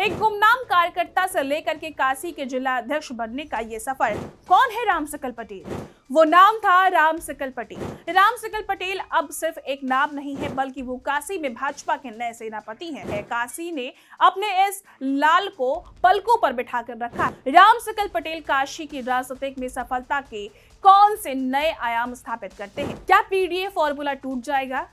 एक गुमनाम कार्यकर्ता से लेकर के काशी के जिला अध्यक्ष बनने का ये सफर। कौन है राम सकल पटेल? वो नाम था राम सकल पटेल। राम सकल पटेल अब सिर्फ एक नाम नहीं है, बल्कि वो काशी में भाजपा के नए सेनापति हैं। काशी ने अपने इस लाल को पलकों पर बिठा कर रखा। राम सकल पटेल काशी की राजनीति में सफलता के कौन से नए आयाम स्थापित करते हैं? क्या पीडीए फॉर्मूला टूट जाएगा?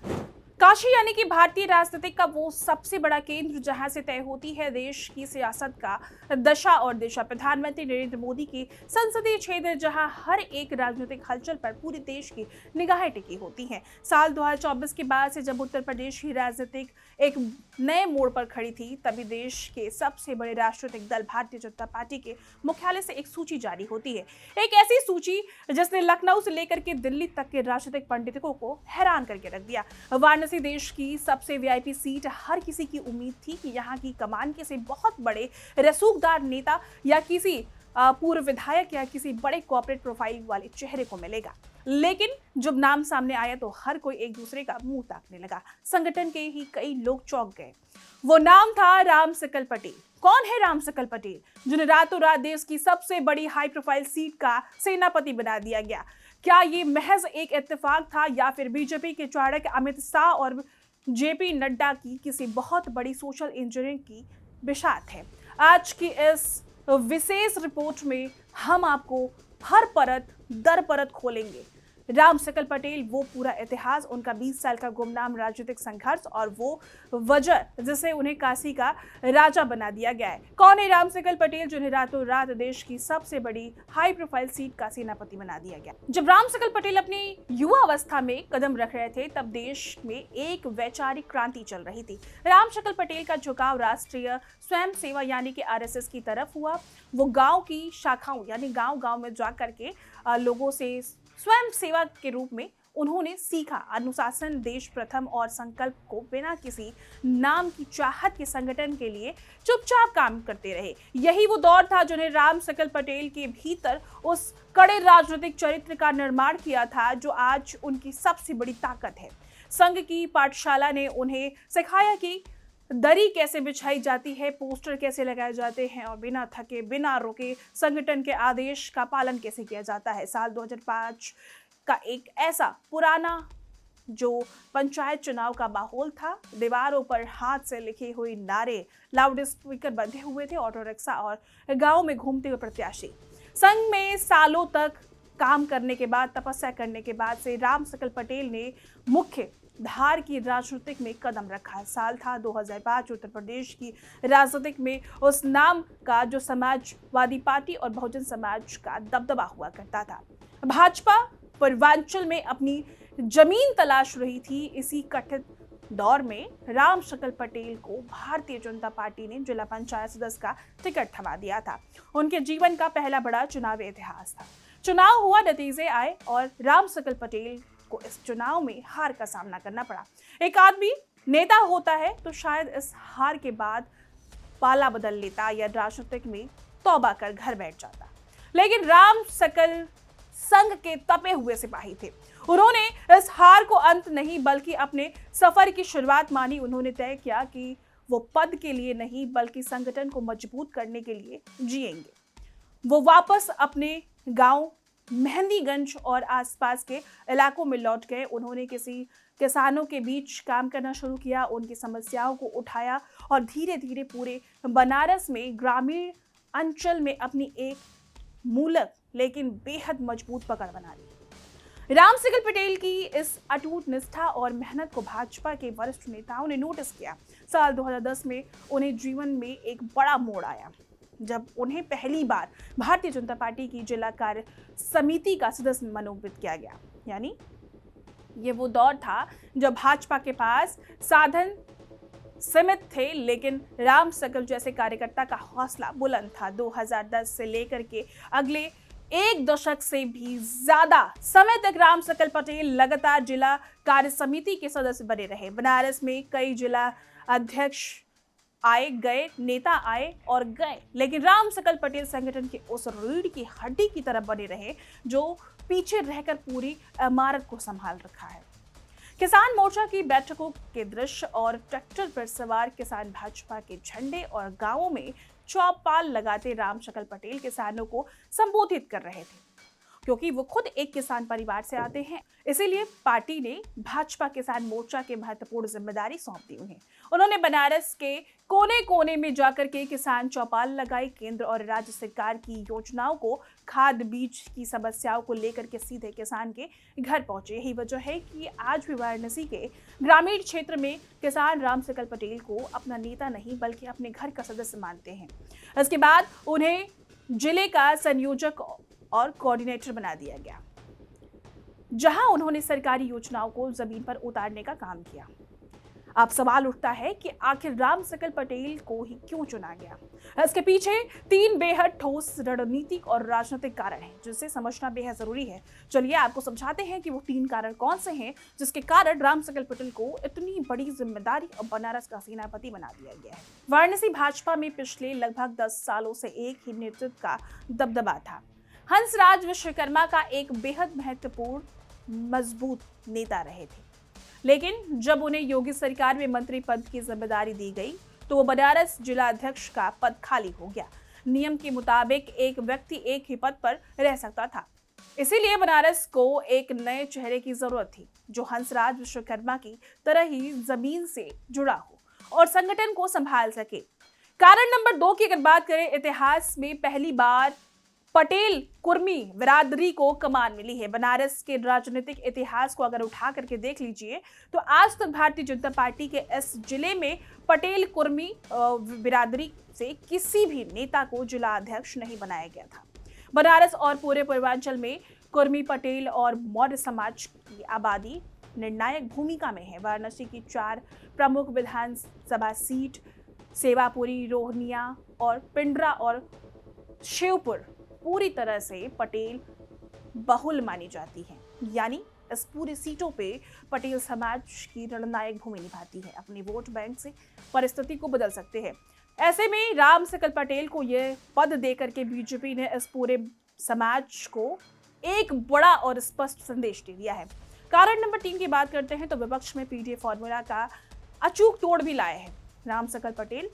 काशी यानी कि भारतीय राजनीति का वो सबसे बड़ा केंद्र जहां से तय होती है देश की सियासत का दशा और दिशा। प्रधानमंत्री नरेंद्र मोदी की संसदीय क्षेत्र जहां हर एक राजनीतिक हलचल पर पूरे देश की निगाहें टिकी होती हैं। साल 2024 के बाद से जब उत्तर प्रदेश की राजनीतिक एक नए मोड़ पर खड़ी थी, तभी देश के सबसे बड़े राजनीतिक दल भारतीय जनता पार्टी के मुख्यालय से एक सूची जारी होती है। एक ऐसी सूची जिसने लखनऊ से लेकर के दिल्ली तक के राजनीतिक पंडितों को हैरान करके रख दिया। वाराणसी देश की सबसे वीआईपी सीट, हर किसी की उम्मीद थी कि यहाँ की कमान किसी बहुत बड़े रसूखदार नेता या किसी पूर्व विधायक या किसी बड़े कॉर्पोरेट प्रोफाइल वाले चेहरे को मिलेगा। लेकिन जब नाम सामने आया तो हर कोई एक दूसरे का मुंह ताकने लगा। संगठन के ही कई लोग चौंक गए। वो नाम था राम सकल पटेल। कौन है राम सकल पटेल, जिन्हें रातों रात देश की सबसे बड़ी हाई प्रोफाइल सीट का सेनापति बना दिया गया? क्या ये महज एक इत्तेफाक था या फिर बीजेपी के चाणक्य अमित शाह और जेपी नड्डा की किसी बहुत बड़ी सोशल इंजीनियरिंग की बिशात है? आज की इस विशेष रिपोर्ट में हम आपको हर परत दर परत खोलेंगे। राम सकल पटेल, वो पूरा इतिहास, उनका 20 साल का गुमनाम राजनीतिक संघर्ष और वो वजह जिसे उन्हें काशी का राजा बना दिया गया है। कौन है राम सकल पटेल, जिन्हें रातों रात देश की सबसे बड़ी हाई प्रोफाइल सीट का सेनापति बना दिया गया? जब राम सकल पटेल अपनी युवा अवस्था में कदम रख रहे थे, तब देश में एक वैचारिक क्रांति चल रही थी। राम सकल पटेल का झुकाव राष्ट्रीय स्वयं सेवा यानी कि आरएसएस की तरफ हुआ। वो गांव की शाखाओं यानी गांव-गांव में जाकर के लोगों से स्वयं सेवा के रूप में उन्होंने सीखा। अनुशासन, देश प्रथम और संकल्प को बिना किसी नाम की चाहत के संगठन के लिए चुपचाप काम करते रहे। यही वो दौर था जिन्हें राम सकल पटेल के भीतर उस कड़े राजनीतिक चरित्र का निर्माण किया था जो आज उनकी सबसे बड़ी ताकत है। संघ की पाठशाला ने उन्हें सिखाया कि दरी कैसे बिछाई जाती है, पोस्टर कैसे लगाए जाते हैं और बिना थके बिना रुके संगठन के आदेश का पालन कैसे किया जाता है। साल 2005 का एक ऐसा पुराना जो पंचायत चुनाव का माहौल था। दीवारों पर हाथ से लिखे हुए नारे, लाउड स्पीकर बंधे हुए थे, ऑटो रिक्शा और गांव में घूमते हुए प्रत्याशी। संघ में सालों तक काम करने के बाद, तपस्या करने के बाद से राम सकल पटेल ने मुख्य धार की राजनीतिक में कदम रखा। साल था 2005। उत्तर प्रदेश की राजनीतिक में उस नाम का जो समाजवादी पार्टी और बहुजन समाज का दबदबा हुआ करता था। भाजपा पूर्वांचल में अपनी जमीन तलाश रही थी। इसी कठिन दौर में राम सकल पटेल को भारतीय जनता पार्टी ने जिला पंचायत सदस्य का टिकट थमा दिया था। उनके जीवन का पहला बड़ा चुनावी इतिहास था। चुनाव हुआ, नतीजे आए और राम सकल पटेल को इस चुनाव में हार का सामना करना पड़ा। एक आदमी नेता होता है तो शायद इस हार के बाद पाला बदल लेता या राजनीतिक में तौबा कर घर बैठ जाता, लेकिन राम सकल संघ के तपे हुए सिपाही थे। उन्होंने इस हार को अंत नहीं बल्कि अपने सफर की शुरुआत मानी। उन्होंने तय किया कि वो पद के लिए नहीं बल्कि संगठन को मजबूत करने के लिए जिएंगे। वो वापस अपने गांव मेहंदीगंज और आसपास के इलाकों में लौट गए। उन्होंने किसानों के बीच काम करना शुरू किया, उनकी समस्याओं को उठाया और धीरे धीरे पूरे बनारस में ग्रामीण अंचल में अपनी एक मूलक लेकिन बेहद मजबूत पकड़ बना ली। राम सकल पटेल की इस अटूट निष्ठा और मेहनत को भाजपा के वरिष्ठ नेताओं ने नोटिस किया। साल 2010 में उन्हें जीवन में एक बड़ा मोड़ आया जब उन्हें पहली बार भारतीय जनता पार्टी की जिला कार्य समिति का सदस्य मनोनीत किया गया। यानी ये वो दौर था जब भाजपा के पास साधन सीमित थे, लेकिन राम सकल जैसे कार्यकर्ता का हौसला बुलंद था। 2010 से लेकर के अगले एक दशक से भी ज्यादा समय तक राम सकल पटेल लगातार जिला कार्य समिति के सदस्य बने रहे। बनारस में कई जिला अध्यक्ष आए गए, नेता आए और गए, लेकिन राम सकल पटेल संगठन के उस रीढ़ की हड्डी की तरह बने रहे जो पीछे रहकर पूरी इमारत को संभाल रखा है। किसान मोर्चा की बैठकों के दृश्य और ट्रैक्टर पर सवार किसान भाजपा के झंडे और गांवों में चौपाल लगाते रामशक्ल पटेल किसानों को संबोधित कर रहे थे। क्योंकि वो खुद एक किसान परिवार से आते हैं, इसीलिए पार्टी ने भाजपा किसान मोर्चा के महत्वपूर्ण जिम्मेदारी सौंप दी उन्हें। उन्होंने बनारस के कोने कोने में जाकर के किसान चौपाल लगाई। केंद्र और राज्य सरकार की योजनाओं को, खाद बीज की समस्याओं को लेकर के सीधे किसान के घर पहुंचे। यही वजह है कि आज भी वाराणसी के ग्रामीण क्षेत्र में किसान रामशक्ल पटेल को अपना नेता नहीं बल्कि अपने घर का सदस्य मानते हैं। इसके बाद उन्हें जिले का संयोजक और कोऑर्डिनेटर बना दिया गया, जहां उन्होंने सरकारी योजनाओं को जमीन पर उतारने का काम किया। अब सवाल उठता है कि आखिर रामशक्ल पटेल को ही क्यों चुना गया। इसके पीछे 3 बेहद ठोस रणनीतिक और राजनीतिक कारण हैं, जिसे समझना बेहद जरूरी है। चलिए आपको समझाते हैं कि वो 3 कारण कौन से हैं जिसके कारण रामशक्ल पटेल को इतनी बड़ी जिम्मेदारी और बनारस का सेनापति बना दिया गया है। वाराणसी भाजपा में पिछले लगभग 10 सालों से एक ही नेतृत्व का दबदबा था। हंसराज विश्वकर्मा का एक बेहद महत्वपूर्ण मजबूत नेता रहे थे, लेकिन जब उन्हें योगी सरकार में मंत्री पद की जिम्मेदारी दी गई तो वो बनारस जिला अध्यक्ष का पद खाली हो गया। नियम के मुताबिक एक व्यक्ति एक ही पद पर रह सकता था, इसीलिए बनारस को एक नए चेहरे की जरूरत थी जो हंसराज विश्वकर्मा की तरह ही जमीन से जुड़ा हो और संगठन को संभाल सके। कारण नंबर 2 की अगर बात करें, इतिहास में पहली बार पटेल कुर्मी बिरादरी को कमान मिली है। बनारस के राजनीतिक इतिहास को अगर उठा करके देख लीजिए तो आज तक भारतीय जनता पार्टी के इस जिले में पटेल कुर्मी बिरादरी से किसी भी नेता को जिला अध्यक्ष नहीं बनाया गया था। बनारस और पूरे पूर्वांचल में कुर्मी, पटेल और मौर्य समाज की आबादी निर्णायक भूमिका में है। वाराणसी की 4 प्रमुख विधानसभा सीट सेवापुरी, रोहनिया और पिंडरा और शिवपुर पूरी तरह से पटेल बहुल मानी जाती है, यानी इस पूरी सीटों पे पटेल समाज की निर्णायक भूमिका निभाती है। अपने वोट बैंक से परिस्थिति को बदल सकते हैं। ऐसे में रामशक्ल पटेल को यह पद देकर के बीजेपी ने इस पूरे समाज को एक बड़ा और स्पष्ट संदेश दे दिया है। कारण नंबर 3 की बात करते हैं तो विपक्ष में पीडीए फॉर्मूला का अचूक तोड़ भी लाए हैं रामशक्ल पटेल।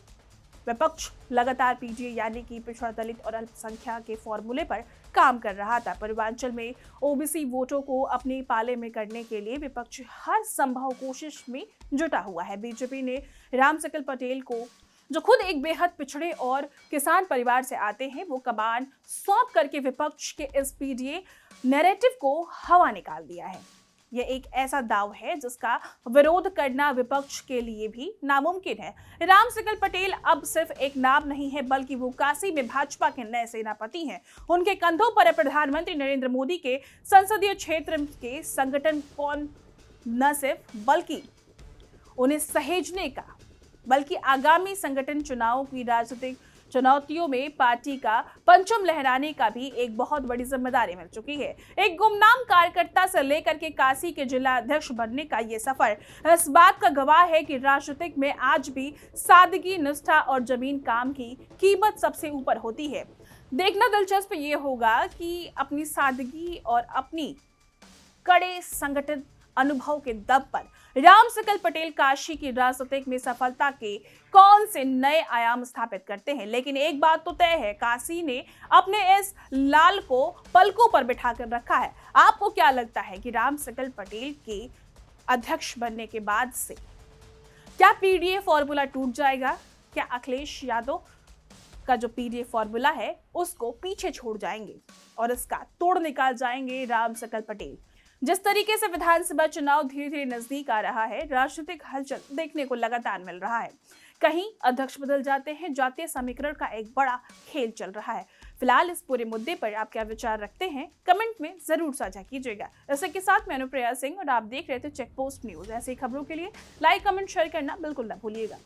विपक्ष लगातार पीडीए यानी कि पिछड़ा दलित और अल्पसंख्यक के फॉर्मूले पर काम कर रहा था। पूर्वांचल में ओबीसी वोटों को अपने पाले में करने के लिए विपक्ष हर संभव कोशिश में जुटा हुआ है। बीजेपी ने रामशक्ल पटेल को, जो खुद एक बेहद पिछड़े और किसान परिवार से आते हैं, वो कमान सौंप करके विपक्ष के इस पीडीए नैरेटिव को हवा निकाल दिया है। यह एक ऐसा दाव है जिसका विरोध करना विपक्ष के लिए भी नामुमकिन है। रामशक्ल पटेल अब सिर्फ एक नाम नहीं है बल्कि वो काशी में भाजपा के नए सेनापति हैं। उनके कंधों पर प्रधानमंत्री नरेंद्र मोदी के संसदीय क्षेत्र के संगठन कौन न सिर्फ बल्कि उन्हें सहेजने का बल्कि आगामी संगठन चुनावों की राजनीतिक चुनौतियों में पार्टी का परचम लहराने का भी एक बहुत बड़ी जिम्मेदारी मिल चुकी है। एक गुमनाम कार्यकर्ता से लेकर के काशी के जिला अध्यक्ष बनने का ये सफर इस बात का गवाह है कि राजनीतिक में आज भी सादगी, निष्ठा और जमीन काम की कीमत सबसे ऊपर होती है। देखना दिलचस्प ये होगा कि अपनी सादगी और अपनी कड़े संगठन अनुभव के दम पर रामशक्ल पटेल काशी की राजनीतिक में सफलता के कौन से नए आयाम स्थापित करते हैं। लेकिन एक बात तो तय है, काशी ने अपने इस लाल को पलकों पर बिठा कर रखा है। आपको क्या लगता है कि रामशक्ल पटेल के अध्यक्ष बनने के बाद से क्या पीडीए फॉर्मूला टूट जाएगा? क्या अखिलेश यादव का जो पीडीए फॉर्मूला है उसको पीछे छोड़ जाएंगे और इसका तोड़ निकाल जाएंगे रामशक्ल पटेल? जिस तरीके से विधानसभा चुनाव धीरे धीरे नजदीक आ रहा है, राजनीतिक हलचल देखने को लगातार मिल रहा है। कहीं अध्यक्ष बदल जाते हैं, जातीय समीकरण का एक बड़ा खेल चल रहा है। फिलहाल इस पूरे मुद्दे पर आप क्या विचार रखते हैं, कमेंट में जरूर साझा कीजिएगा। इसी के साथ मैं अनुप्रिया सिंह और आप देख रहे थे चेक पोस्ट न्यूज। ऐसी खबरों के लिए लाइक, कमेंट, शेयर करना बिल्कुल ना भूलिएगा।